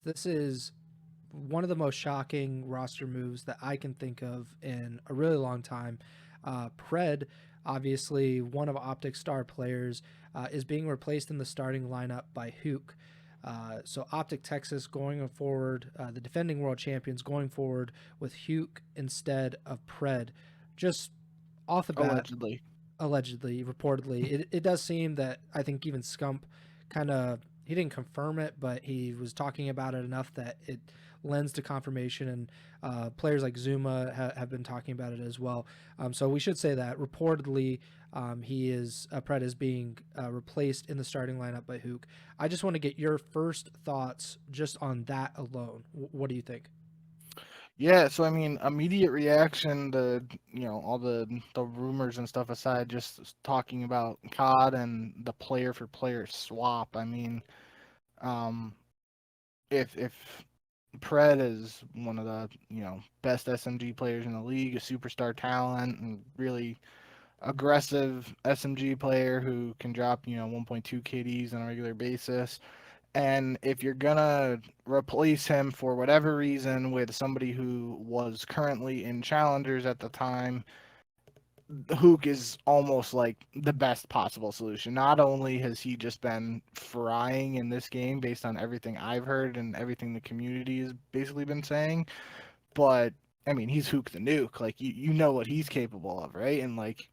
this is one of the most shocking roster moves that I can think of in a really long time. PRED, obviously one of OpTic's star players, is being replaced in the starting lineup by Huke. So OpTic Texas going forward, the defending world champions going forward with Huke instead of PRED. Just off the bat, Allegedly. allegedly, reportedly, it does seem that I think even Scump kind of, he didn't confirm it, but he was talking about it enough that it lends to confirmation. And players like Zuma have been talking about it as well. So we should say that reportedly he is Pred is being replaced in the starting lineup by Huke. I just want to get your first thoughts just on that alone. What do you think? Yeah, so I mean, immediate reaction to all the rumors and stuff aside, just talking about COD and the player for player swap. I mean, um, if Pred is one of the best SMG players in the league, a superstar talent, and really aggressive SMG player who can drop 1.2 KDs on a regular basis. And if you're gonna replace him for whatever reason with somebody who was currently in challengers at the time, Huke is almost like the best possible solution. Not only has he just been frying in this game based on everything I've heard and everything the community has basically been saying, but I mean, he's Huke the Nuke. Like you know what he's capable of, right? And like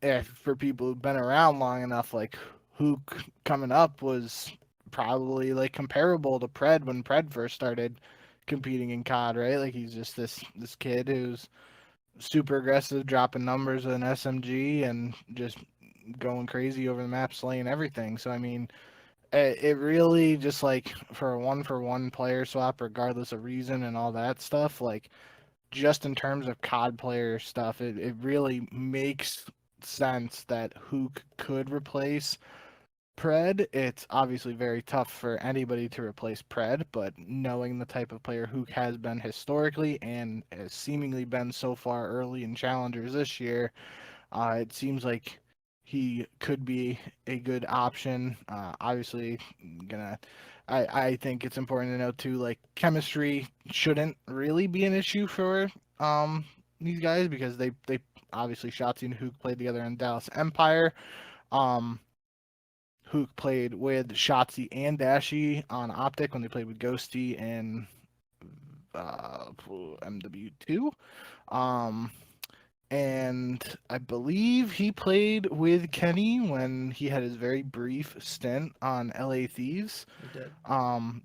if for people who've been around long enough, like Huke coming up was probably like comparable to Pred when Pred first started competing in COD, right? Like he's just this kid who's super aggressive, dropping numbers with an SMG and just going crazy over the map, slaying everything. So I mean, it really just like for a one for one player swap, regardless of reason and all that stuff, like just in terms of COD player stuff, it really makes sense that Huke could replace Pred. It's obviously very tough for anybody to replace Pred, but knowing the type of player Huke has been historically and has seemingly been so far early in challengers this year, it seems like he could be a good option. Obviously, gonna. I think it's important to note too, like chemistry shouldn't really be an issue for these guys because they obviously Shotzi and Hook played together in Dallas Empire. Um, Hook played with Shotzi and Dashy on OpTic when they played with Ghosty and MW2. Um, and I believe he played with Kenny when he had his very brief stint on LA Thieves. He did.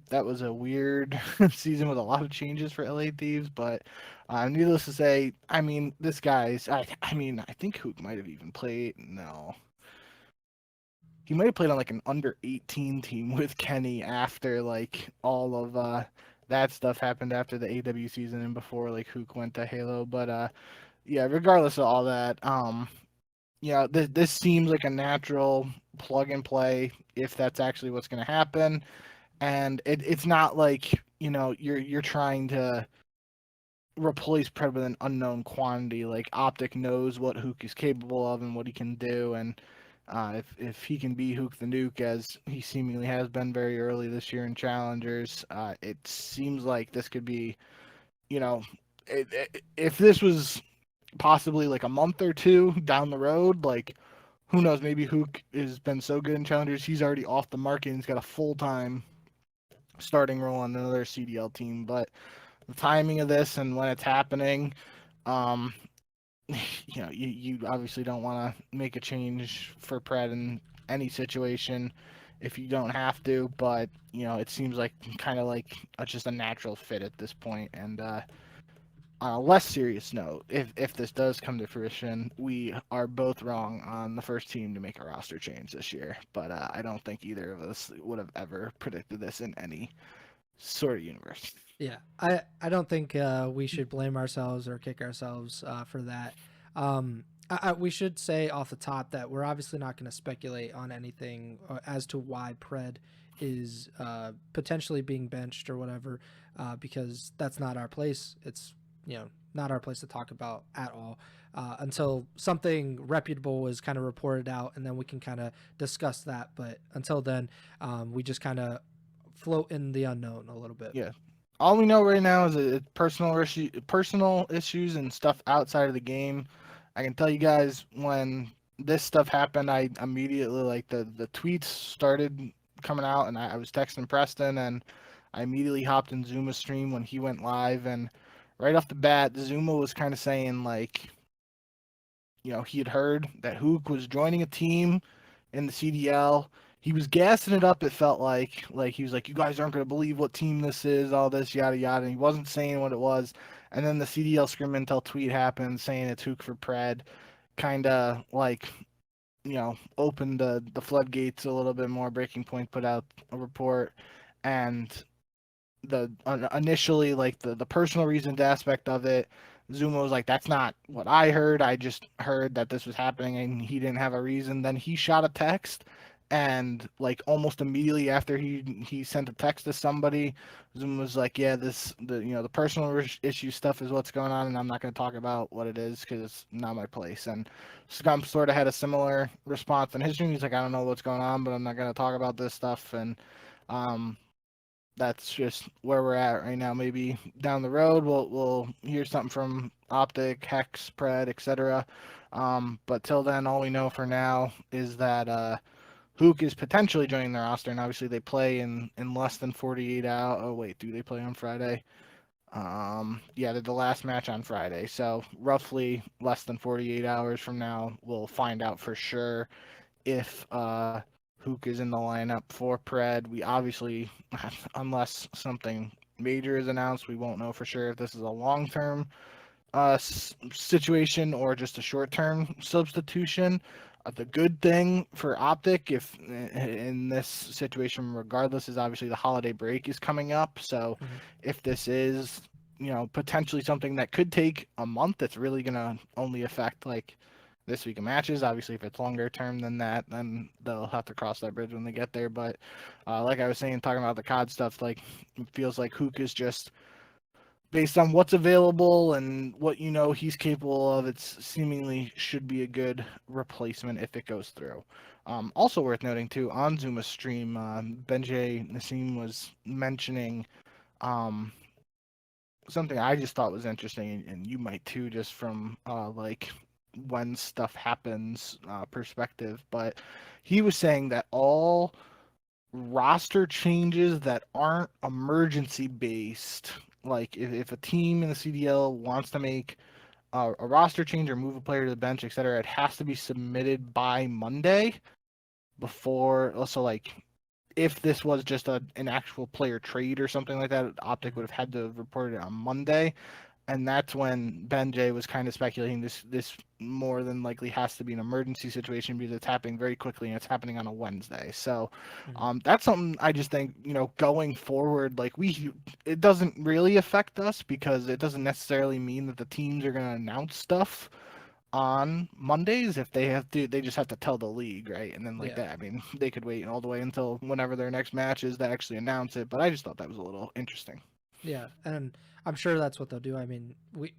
That was a weird season with a lot of changes for LA Thieves, but needless to say, I mean, this guy's. I mean, I think Hook might have even played. No, he might have played on like an under 18 team with Kenny after like all of that stuff happened after the AW season and before like Hook went to Halo. But yeah, regardless of all that, this seems like a natural plug and play if that's actually what's going to happen. And it's not like you're trying to replace Pred with an unknown quantity. Like OpTic knows what Hook is capable of and what he can do, and if he can be Hook the Nuke as he seemingly has been very early this year in Challengers, it seems like this could be, you know, if this was possibly like a month or two down the road, like who knows, maybe Hook has been so good in Challengers he's already off the market and he's got a full time starting role on another CDL team. But the timing of this and when it's happening, um, you obviously don't want to make a change for Pred in any situation if you don't have to. But it seems like kind of like just a natural fit at this point. And on a less serious note, if this does come to fruition, we are both wrong on the first team to make a roster change this year. But I don't think either of us would have ever predicted this in any sort of universe. Yeah, I don't think we should blame ourselves or kick ourselves for that. We should say off the top that we're obviously not going to speculate on anything as to why Pred is potentially being benched or whatever, because that's not our place. It's not our place to talk about at all until something reputable is kind of reported out, and then we can kind of discuss that. But until then, we just kind of float in the unknown a little bit. Yeah. All we know right now is personal issues and stuff outside of the game. I can tell you guys when this stuff happened, I immediately like the tweets started coming out, and I was texting Preston, and I immediately hopped in Zuma's stream when he went live, and right off the bat, Zuma was kind of saying like, he had heard that Huke was joining a team in the CDL. He was gassing it up. It felt like he was like, "You guys aren't gonna believe what team this is, all this yada yada." And he wasn't saying what it was. And then the CDL Scrim Intel tweet happened saying it's Huke for PRED, kind of like opened the floodgates a little bit more. Breaking Point put out a report, and the initially like the personal reasons aspect of it, Zuma was like, that's not what I heard. I just heard that this was happening and he didn't have a reason. Then he shot a text, and like almost immediately after he sent a text to somebody, Zuma was like, yeah, the personal issue stuff is what's going on, and I'm not going to talk about what it is because it's not my place. And Scump sort of had a similar response in his stream. He's like, I don't know what's going on, but I'm not going to talk about this stuff. And that's just where we're at right now. Maybe down the road we'll hear something from OpTic, Hex, PRED, etc. But till then, all we know for now is that Huke is potentially joining the roster, and obviously they play in less than 48 hours. Oh wait, do they play on Friday? Yeah, the last match on Friday. So roughly less than 48 hours from now, we'll find out for sure if Huke is in the lineup for PRED. We obviously, unless something major is announced, we won't know for sure if this is a long-term situation or just a short-term substitution. The good thing for OpTic, if in this situation, regardless, is obviously the holiday break is coming up. So Mm-hmm. if this is, potentially something that could take a month, it's really gonna only affect like this week of matches. Obviously, if it's longer term than that, then they'll have to cross that bridge when they get there. But like I was saying, talking about the COD stuff, like it feels like Huke is just based on what's available and what he's capable of. It's seemingly should be a good replacement if it goes through. Also worth noting too, on Zuma's stream, Benjay Nassim was mentioning something I just thought was interesting, and you might too, just from like when stuff happens perspective. But he was saying that all roster changes that aren't emergency based, like if a team in the CDL wants to make a roster change or move a player to the bench, etc., it has to be submitted by Monday before. Also, like if this was just an actual player trade or something like that, OpTic would have had to have reported it on Monday. And that's when Ben J was kind of speculating this more than likely has to be an emergency situation because it's happening very quickly and it's happening on a Wednesday. So Mm-hmm. that's something I just think, going forward, like it doesn't really affect us because it doesn't necessarily mean that the teams are going to announce stuff on Mondays. If they have to, they just have to tell the league, right? And then like Yeah. that, I mean, they could wait all the way until whenever their next match is to actually announce it. But I just thought that was a little interesting. Yeah, and I'm sure that's what they'll do. I mean, we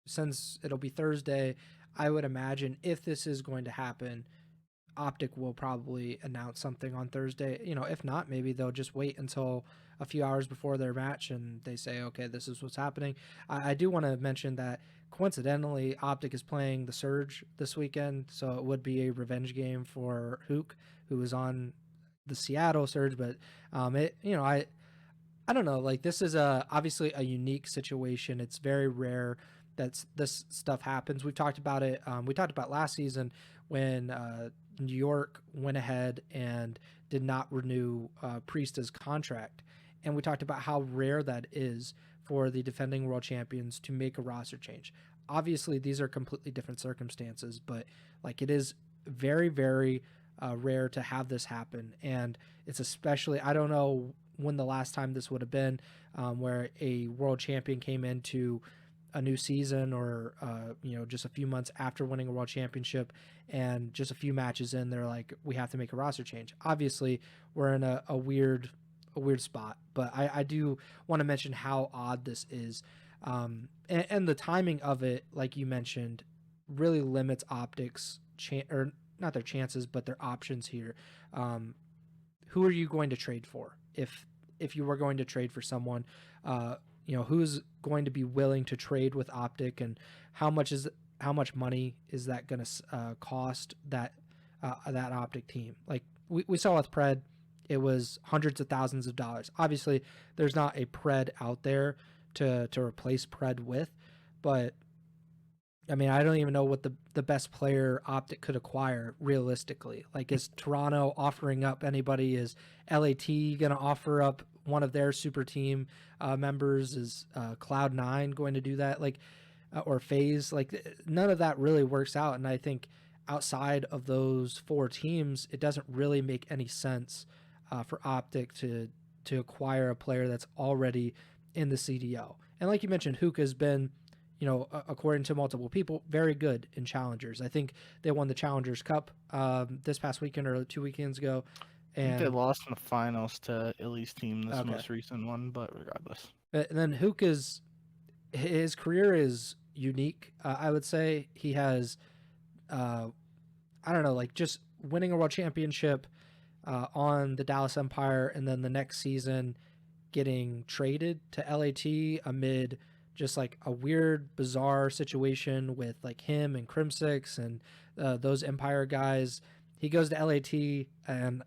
since it'll be Thursday, I would imagine if this is going to happen, OpTic will probably announce something on Thursday. If not, maybe they'll just wait until a few hours before their match and they say, okay, this is what's happening. I do want to mention that coincidentally, OpTic is playing the Surge this weekend, so it would be a revenge game for Huke, who is on the Seattle Surge. But I don't know. Like this is obviously a unique situation. It's very rare that this stuff happens. We've talked about it. We talked about last season when New York went ahead and did not renew Priesta's contract, and we talked about how rare that is for the defending world champions to make a roster change. Obviously, these are completely different circumstances, but like it is very, very rare to have this happen, and it's especially I don't know when the last time this would have been where a world champion came into a new season or just a few months after winning a world championship and just a few matches in they're like we have to make a roster change. Obviously we're in a weird spot, but I do want to mention how odd this is, and the timing of it, like you mentioned, really limits OpTic's or not their chances but their options here. Who are you going to trade for if if you were going to trade for someone, who's going to be willing to trade with OpTic, and how much money is that going to cost that OpTic team? Like we saw with PRED, it was hundreds of thousands of dollars. Obviously, there's not a PRED out there to replace PRED with, but I mean, I don't even know what the best player OpTic could acquire realistically. Like, is Toronto offering up anybody? Is LAT going to offer up one of their super team members? Is Cloud9 going to do that? Like, or FaZe? Like, none of that really works out. And I think outside of those 4 teams, it doesn't really make any sense for OpTic to acquire a player that's already in the CDL. And like you mentioned, Huke has been, according to multiple people, very good in challengers. I think they won the Challengers Cup this past weekend or 2 weekends ago. And I think they lost in the finals to Illy's team, this most recent one, but regardless. And then Huke his career is unique. I would say he has, I don't know, like just winning a world championship on the Dallas Empire, and then the next season getting traded to LAT amid just like a weird, bizarre situation with like him and Crimsix and those Empire guys. He goes to LAT, and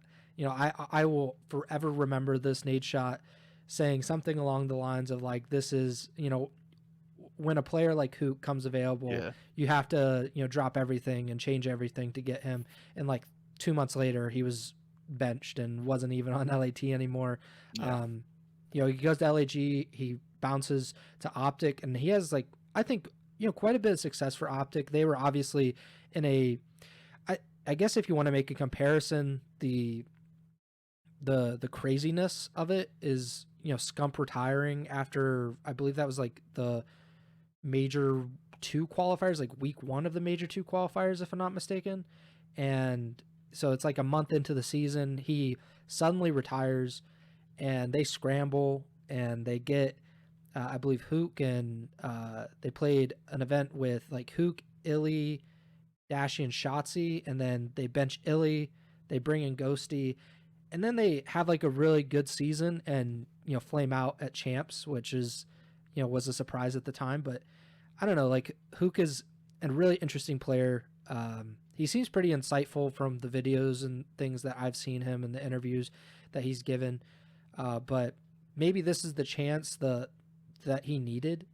I will forever remember this Nate shot saying something along the lines of like, this is, when a player like Huke comes available, you have to, drop everything and change everything to get him. And like 2 months later, he was benched and wasn't even on LAT anymore. Yeah. He goes to LAG, he bounces to OpTic, and he has like, I think, quite a bit of success for OpTic. They were obviously in I guess if you want to make a comparison, the craziness of it is, Scump retiring after, I believe that was like the major 2 qualifiers, like week 1 of the major 2 qualifiers, if I'm not mistaken. And so it's like a month into the season, he suddenly retires, and they scramble, and they get, I believe, Huke, and they played an event with like Huke, Illy, Dashy, and Shotzi, and then they bench Illy, they bring in Ghosty, and then they have like a really good season and, flame out at champs, which is, was a surprise at the time. But I don't know, like Huke is a really interesting player. He seems pretty insightful from the videos and things that I've seen him in the interviews that he's given. But maybe this is the chance that he needed,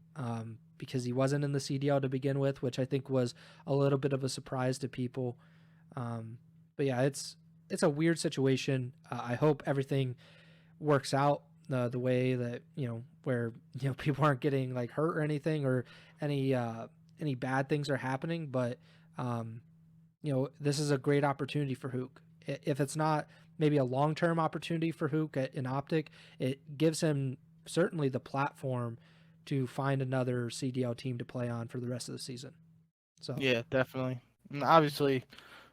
because he wasn't in the CDL to begin with, which I think was a little bit of a surprise to people. But yeah, it's a weird situation. I hope everything works out the way that, where, people aren't getting like hurt or anything, or any bad things are happening. But, this is a great opportunity for Huke. If it's not maybe a long-term opportunity for Huke in OpTic, it gives him certainly the platform to find another CDL team to play on for the rest of the season. So yeah, definitely. And obviously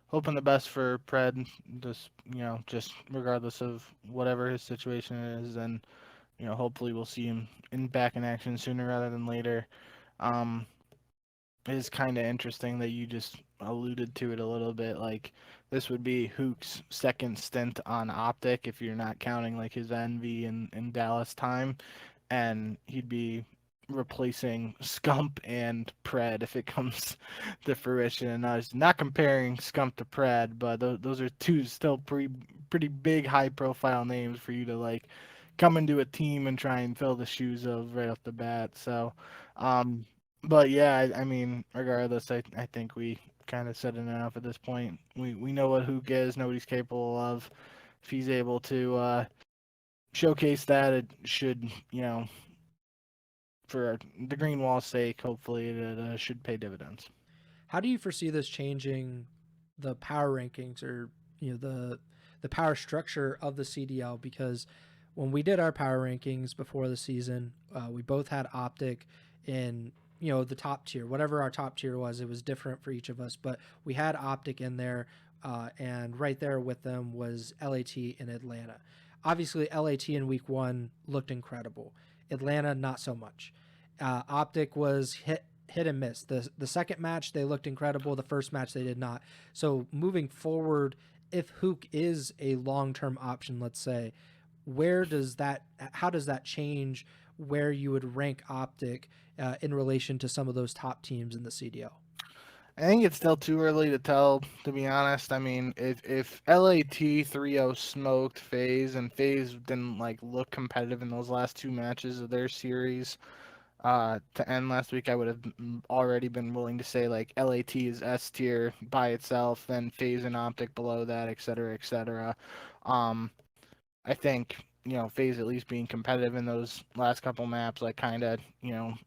hoping the best for PRED, just regardless of whatever his situation is, and hopefully we'll see him back in action sooner rather than later. It is kind of interesting that you just alluded to it a little bit. Like, this would be Huke's second stint on OpTic if you're not counting like his Envy and Dallas time, and he'd be replacing Scump and PRED if it comes to fruition. And I was not comparing Scump to PRED, but those are 2 still pretty big, high-profile names for you to like come into a team and try and fill the shoes of right off the bat. So, but yeah, I mean, regardless, I think we kind of said it enough at this point. We know what Huke is, know what he's capable of. If he's able to showcase that, it should, for the green wall's sake, hopefully it should pay dividends. How do you foresee this changing the power rankings, or the power structure of the CDL? Because when we did our power rankings before the season, we both had OpTic in the top tier, whatever our top tier was. It was different for each of us, but we had OpTic in there, and right there with them was LAT and Atlanta. Obviously, LAT in week 1 looked incredible. Atlanta, not so much. OpTic was hit and miss. The second match, they looked incredible. The first match, they did not. So moving forward, if Huke is a long-term option, let's say, how does that change where you would rank OpTic in relation to some of those top teams in the CDL? I think it's still too early to tell, to be honest. I mean, if LAT 3-0 smoked FaZe and FaZe didn't like look competitive in those last two matches of their series to end last week, I would have already been willing to say like LAT is S tier by itself, then FaZe and OpTic below that, et cetera, et cetera. Um, I think, FaZe at least being competitive in those last couple maps, like, kind of,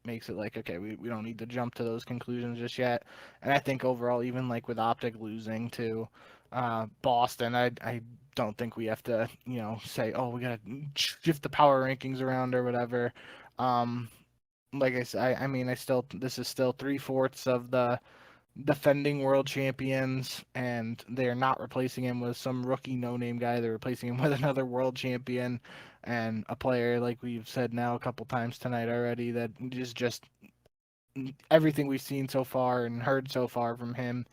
makes it like, okay, we don't need to jump to those conclusions just yet. And I think overall, even like with OpTic losing to Boston, I don't think we have to, say, oh, we got to shift the power rankings around or whatever. Um, like I said, I mean, this is still three-fourths of the defending world champions, and they're not replacing him with some rookie no-name guy. They're replacing him with another world champion and a player, like we've said now a couple times tonight already, that is just everything we've seen so far and heard so far from him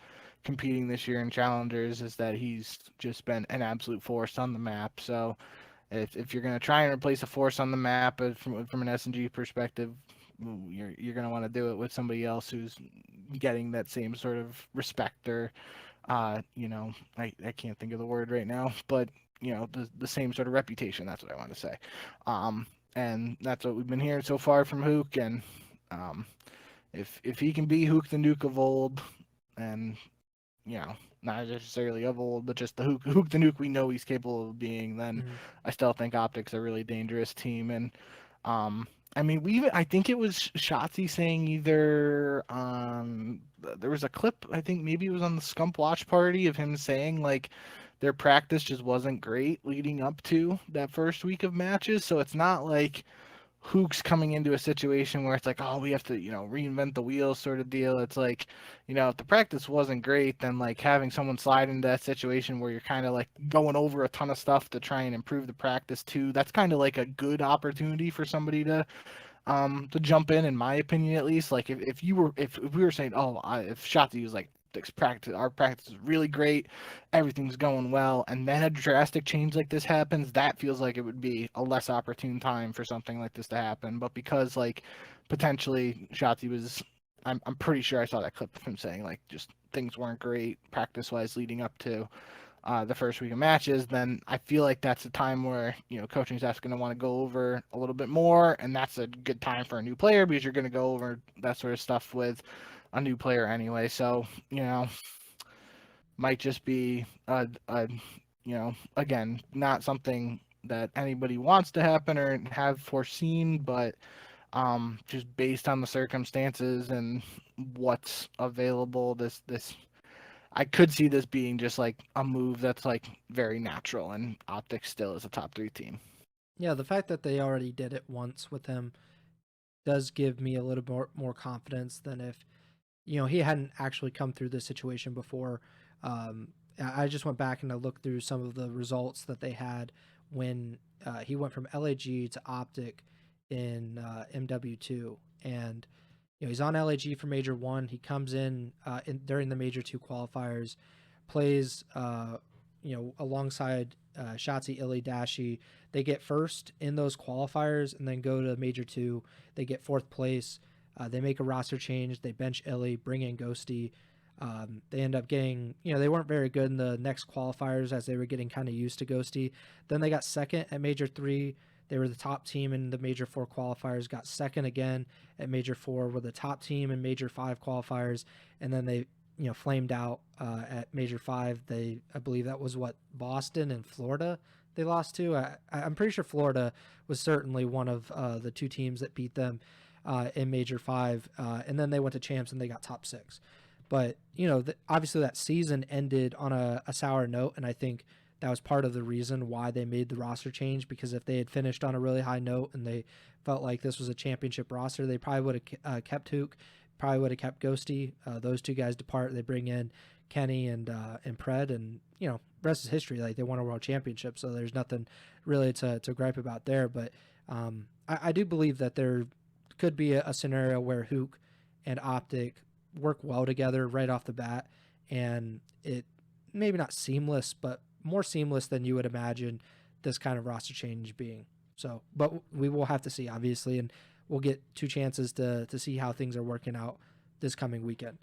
competing this year in challengers is that he's just been an absolute force on the map. So if you're going to try and replace a force on the map from an S&G perspective, you're going to want to do it with somebody else who's getting that same sort of respect or I can't think of the word right now, but the same sort of reputation. That's what I want to say. And that's what we've been hearing so far from Huke. And if he can be Huke the Nuke of old, and not necessarily of old, but just the Huke the Nuke we know he's capable of being, then I still think OpTic's a really dangerous team. And I mean, I think it was Shotzi saying either there was a clip, I think maybe it was on the Scump Watch Party, of him saying like their practice just wasn't great leading up to that first week of matches. So it's not like Hook's coming into a situation where it's like, oh, we have to, reinvent the wheel sort of deal. It's like, if the practice wasn't great, then like having someone slide into that situation where you're kind of like going over a ton of stuff to try and improve the practice too, that's kind of like a good opportunity for somebody to jump in my opinion, at least. Like if we were saying, oh, if Shotzi was like, our practice is really great, everything's going well, and then a drastic change like this happens, that feels like it would be a less opportune time for something like this to happen. But because like potentially Shotzi was, I'm pretty sure I saw that clip of him saying like just things weren't great practice wise leading up to the first week of matches, then I feel like that's a time where coaching staff's going to want to go over a little bit more, and that's a good time for a new player because you're going to go over that sort of stuff with a new player anyway. So might just be again, not something that anybody wants to happen or have foreseen, but just based on the circumstances and what's available, this I could see this being just like a move that's like very natural, and OpTic still is a top 3 team. Yeah, the fact that they already did it once with him does give me a little more confidence than if he hadn't actually come through this situation before. I just went back and I looked through some of the results that they had when he went from LAG to OpTic in MW2, and he's on LAG for Major 1. He comes in, during the Major 2 qualifiers, plays alongside Shotzi, Illy, Dashi. They get first in those qualifiers and then go to Major 2. They get fourth place. They make a roster change. They bench Illy, bring in Ghosty. They end up getting, they weren't very good in the next qualifiers as they were getting kind of used to Ghosty. Then they got second at Major 3. They were the top team in the Major 4 qualifiers, got second again at Major 4, were the top team in Major 5 qualifiers, and then they, flamed out at Major 5. I believe that was Boston and Florida they lost to. I'm pretty sure Florida was certainly one of the two teams that beat them in Major 5, and then they went to champs and they got top 6. But, obviously that season ended on a sour note, and I think that was part of the reason why they made the roster change, because if they had finished on a really high note and they felt like this was a championship roster, they probably would have kept Huke, probably would have kept Ghosty. Those two guys depart. They bring in Kenny and PRED, and, rest is history. Like, they won a world championship, so there's nothing really to gripe about there. But I do believe that there could be a scenario where Huke and OpTic work well together right off the bat, and it maybe not seamless, but more seamless than you would imagine this kind of roster change being. So, but we will have to see, obviously, and we'll get 2 chances to see how things are working out this coming weekend.